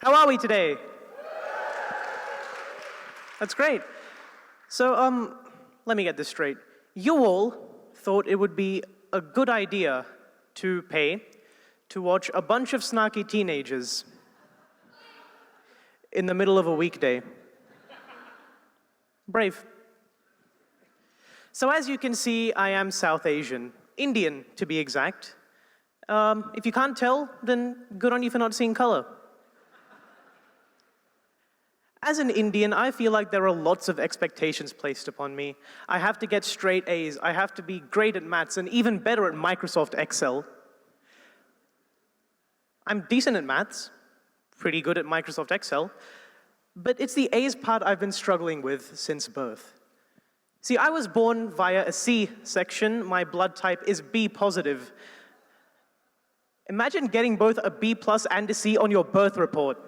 How are we today? That's great. So, let me get this straight. You all thought it would be a good idea to pay to watch a bunch of snarky teenagers in the middle of a weekday. Brave. So as you can see, I am South Asian, Indian to be exact. If you can't tell, then good on you for not seeing color. As an Indian, I feel like there are lots of expectations placed upon me. I have to get straight A's, I have to be great at maths, and even better at Microsoft Excel. I'm decent at maths, pretty good at Microsoft Excel, but it's the A's part I've been struggling with since birth. See, I was born via a C section. My blood type is B positive. Imagine getting both a B plus and a C on your birth report.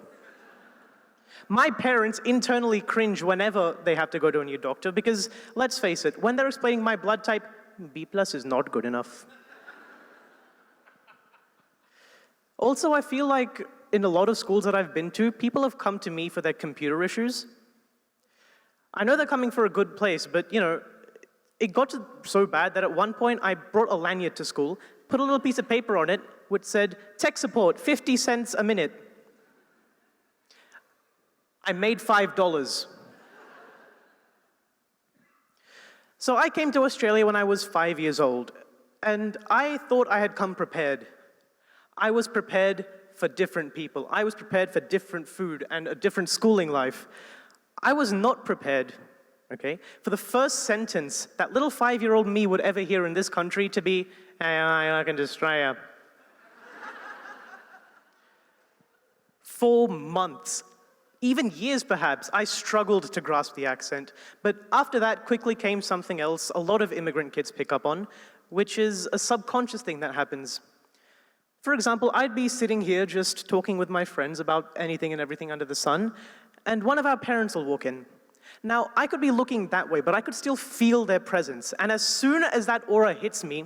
My parents internally cringe whenever they have to go to a new doctor because, let's face it, when they're explaining my blood type, B plus is not good enough. Also, I feel like in a lot of schools that I've been to, people have come to me for their computer issues. I know they're coming for a good place, but it got so bad that at one point I brought a lanyard to school, put a little piece of paper on it, which said, tech support, 50 cents a minute. I made $5. So I came to Australia when I was 5 years old, and I thought I had come prepared. I was prepared for different people. I was prepared for different food and a different schooling life. I was not prepared, okay, for the first sentence that little 5-year-old me would ever hear in this country to be, hey, I can destroy you. 4 months, even years perhaps, I struggled to grasp the accent. But after that quickly came something else a lot of immigrant kids pick up on, which is a subconscious thing that happens. For example, I'd be sitting here just talking with my friends about anything and everything under the sun, and one of our parents will walk in. Now, I could be looking that way, but I could still feel their presence. And as soon as that aura hits me,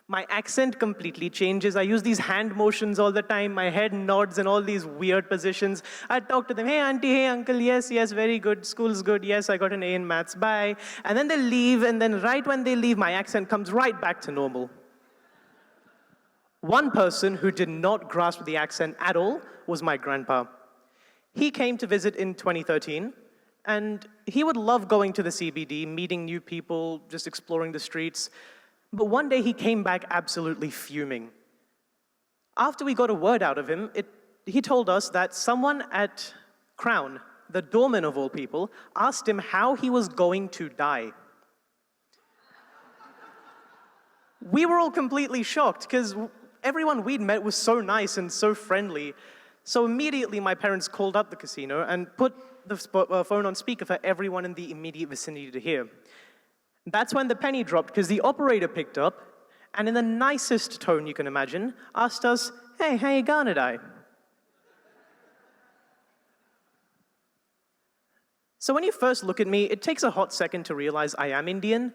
my accent completely changes. I use these hand motions all the time. My head nods in all these weird positions. I talk to them, hey, auntie, hey, uncle, yes, very good. School's good. Yes, I got an A in maths. Bye. And then they leave, and then right when they leave, my accent comes right back to normal. One person who did not grasp the accent at all was my grandpa. He came to visit in 2013, and he would love going to the CBD, meeting new people, just exploring the streets. But one day he came back absolutely fuming. After we got a word out of him, he told us that someone at Crown, the doorman of all people, asked him how he was going to die. We were all completely shocked because everyone we'd met was so nice and so friendly. So immediately my parents called up the casino and put the phone on speaker for everyone in the immediate vicinity to hear. That's when the penny dropped because the operator picked up and in the nicest tone you can imagine, asked us, hey, how you gonna die? So when you first look at me, it takes a hot second to realize I am Indian.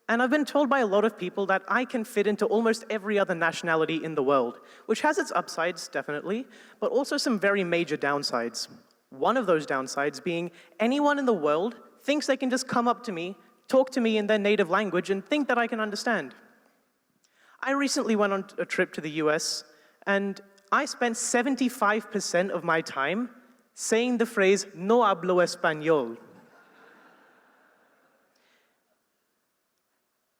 And I've been told by a lot of people that I can fit into almost every other nationality in the world, which has its upsides, definitely, but also some very major downsides. One of those downsides being anyone in the world thinks they can just come up to me, talk to me in their native language, and think that I can understand. I recently went on a trip to the US, and I spent 75% of my time saying the phrase, no hablo español.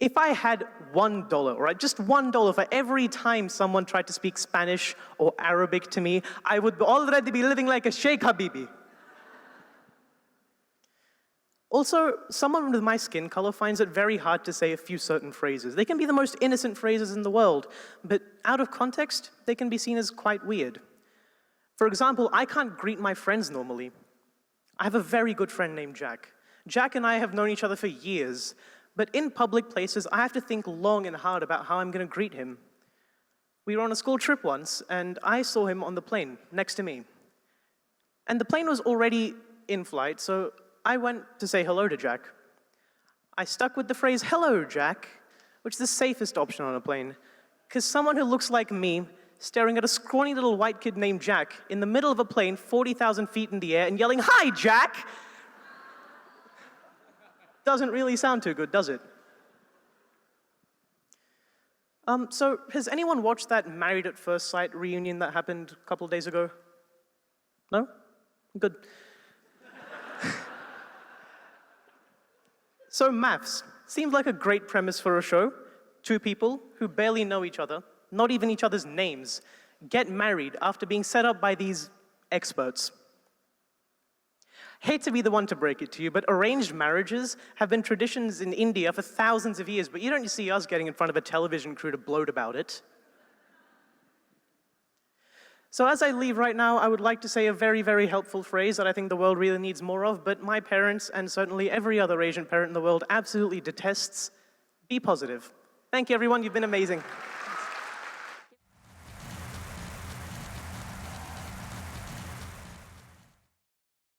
If I had $1, right, just $1 for every time someone tried to speak Spanish or Arabic to me, I would already be living like a Sheikh Habibi. Also, someone with my skin color finds it very hard to say a few certain phrases. They can be the most innocent phrases in the world, but out of context, they can be seen as quite weird. For example, I can't greet my friends normally. I have a very good friend named Jack. Jack and I have known each other for years, but in public places, I have to think long and hard about how I'm going to greet him. We were on a school trip once, and I saw him on the plane next to me. And the plane was already in flight, so I went to say hello to Jack. I stuck with the phrase, hello, Jack, which is the safest option on a plane, because someone who looks like me staring at a scrawny little white kid named Jack in the middle of a plane 40,000 feet in the air and yelling, "Hi, Jack!" Doesn't really sound too good, does it? So has anyone watched that Married at First Sight reunion that happened a couple of days ago? No? Good. So maths seemed like a great premise for a show. Two people who barely know each other, not even each other's names, get married after being set up by these experts. Hate to be the one to break it to you, but arranged marriages have been traditions in India for thousands of years, but you don't see us getting in front of a television crew to gloat about it. So as I leave right now, I would like to say a very, very helpful phrase that I think the world really needs more of, but my parents, and certainly every other Asian parent in the world, absolutely detests: be positive. Thank you, everyone. You've been amazing.